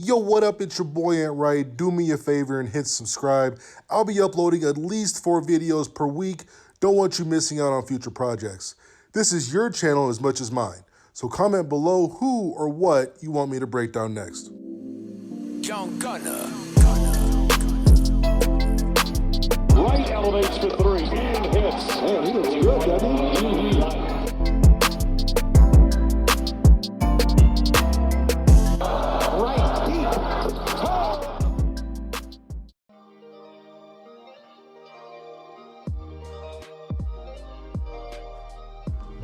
Yo, what up? It's your boy Wright. Do me a favor and hit subscribe. I'll be uploading at least 4 videos per week. Don't want you missing out on future projects. This is your channel as much as mine. So comment below who or what you want me to break down next. Young Gunner. Wright elevates for 3 and hits. Man, he looks good, doesn't he? Wright deep.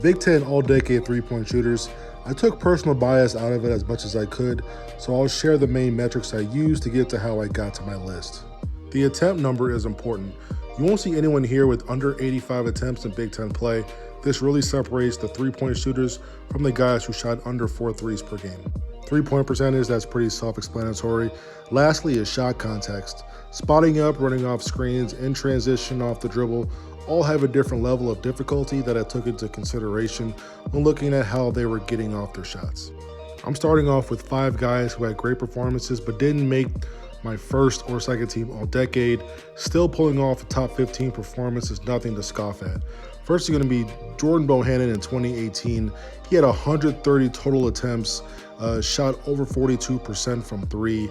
Big Ten all-decade three-point shooters. I took personal bias out of it as much as I could, so I'll share the main metrics I used to get to how I got to my list. The attempt number is important. You won't see anyone here with under 85 attempts in Big Ten play. This really separates the three-point shooters from the guys who shot under 4 threes per game. Three-point percentage, that's pretty self-explanatory. Lastly is shot context. Spotting up, running off screens, in transition off the dribble, all have a different level of difficulty that I took into consideration when looking at how they were getting off their shots. I'm starting off with 5 guys who had great performances but didn't make my first or second team all decade. Still pulling off a top 15 performance is nothing to scoff at. First is going to be Jordan Bohannon in 2018. He had 130 total attempts, shot over 42% from 3.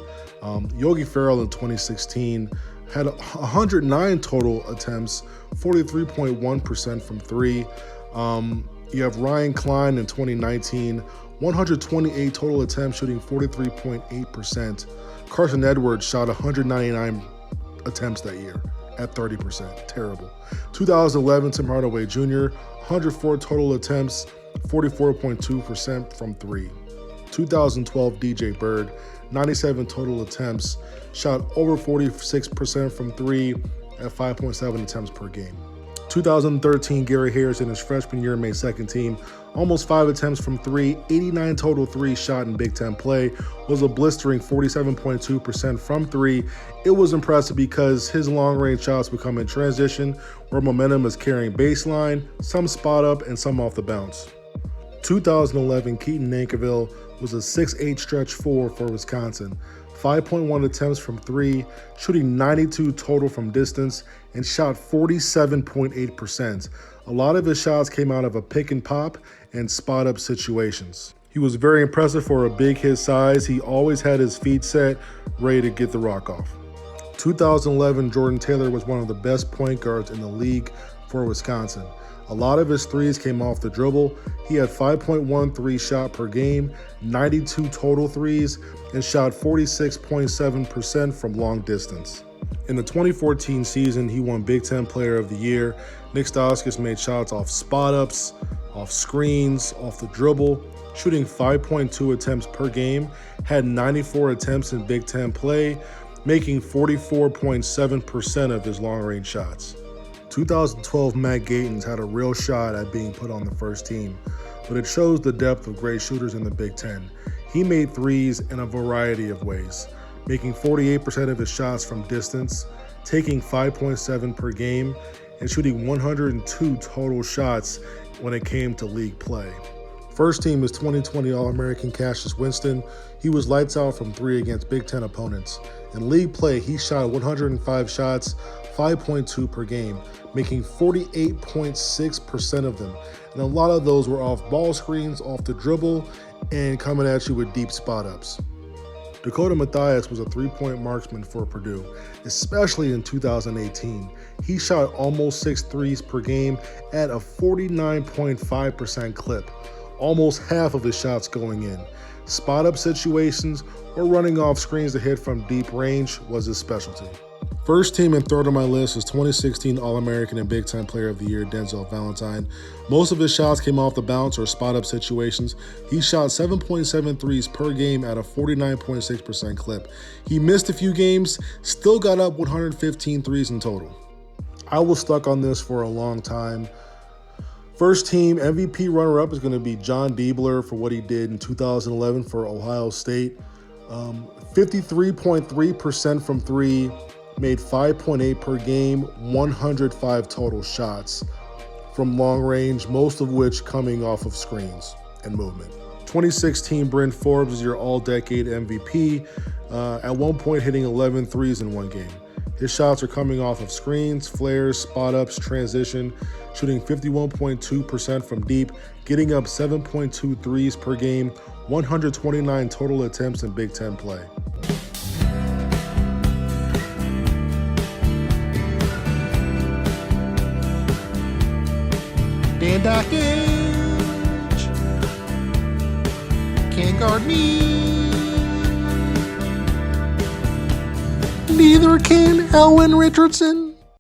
Yogi Ferrell in 2016 had 109 total attempts, 43.1% from 3. You have Ryan Klein in 2019, 128 total attempts, shooting 43.8%. Carson Edwards shot 199 attempts that year at 30%. Terrible. 2011, Tim Hardaway Jr., 104 total attempts, 44.2% from 3. 2012, DJ Bird, 97 total attempts, shot over 46% from 3 at 5.7 attempts per game. 2013, Gary Harris in his freshman year made second team, almost 5 attempts from 3, 89 total 3s shot in Big Ten play, was a blistering 47.2% from 3. It was impressive because his long-range shots become in transition, where momentum is carrying baseline, some spot up, and some off the bounce. 2011, Keaton Nankivell was a 6'8" stretch 4 for Wisconsin. 5.1 attempts from 3, shooting 92 total from distance, and shot 47.8%. A lot of his shots came out of a pick and pop and spot up situations. He was very impressive for a big his size. He always had his feet set, ready to get the rock off. 2011, Jordan Taylor was one of the best point guards in the league for Wisconsin. A lot of his threes came off the dribble. He had 5.13 shot per game, 92 total threes, and shot 46.7% from long distance. In the 2014 season, he won Big Ten Player of the Year. Nick Stauskas made shots off spot-ups, off screens, off the dribble, shooting 5.2 attempts per game, had 94 attempts in Big Ten play, making 44.7% of his long-range shots. 2012, Matt Gatens had a real shot at being put on the first team, but it shows the depth of great shooters in the Big Ten. He made threes in a variety of ways, making 48% of his shots from distance, taking 5.7 per game, and shooting 102 total shots when it came to league play. First team is 2020 All-American Cassius Winston. He was lights out from 3 against Big Ten opponents. In league play, he shot 105 shots, 5.2 per game, making 48.6% of them. And a lot of those were off ball screens, off the dribble, and coming at you with deep spot ups. Dakota Mathias was a 3-point marksman for Purdue, especially in 2018. He shot almost 6 threes per game at a 49.5% clip, almost half of his shots going in. Spot-up situations or running off screens to hit from deep range was his specialty. First team and third on my list is 2016 All-American and Big Ten Player of the Year, Denzel Valentine. Most of his shots came off the bounce or spot-up situations. He shot 7.7 threes per game at a 49.6% clip. He missed a few games, still got up 115 threes in total. I was stuck on this for a long time. First team MVP runner-up is going to be John Diebler for what he did in 2011 for Ohio State. 53.3% from 3, made 5.8 per game, 105 total shots from long range, most of which coming off of screens and movement. 2016 Bryn Forbes is your all-decade MVP. at one point hitting 11 threes in one game. His shots are coming off of screens, flares, spot-ups, transition, shooting 51.2% from deep, getting up 7.2 threes per game, 129 total attempts in Big Ten play. Dan Dockage can't guard me. Neither can Elwin Richardson.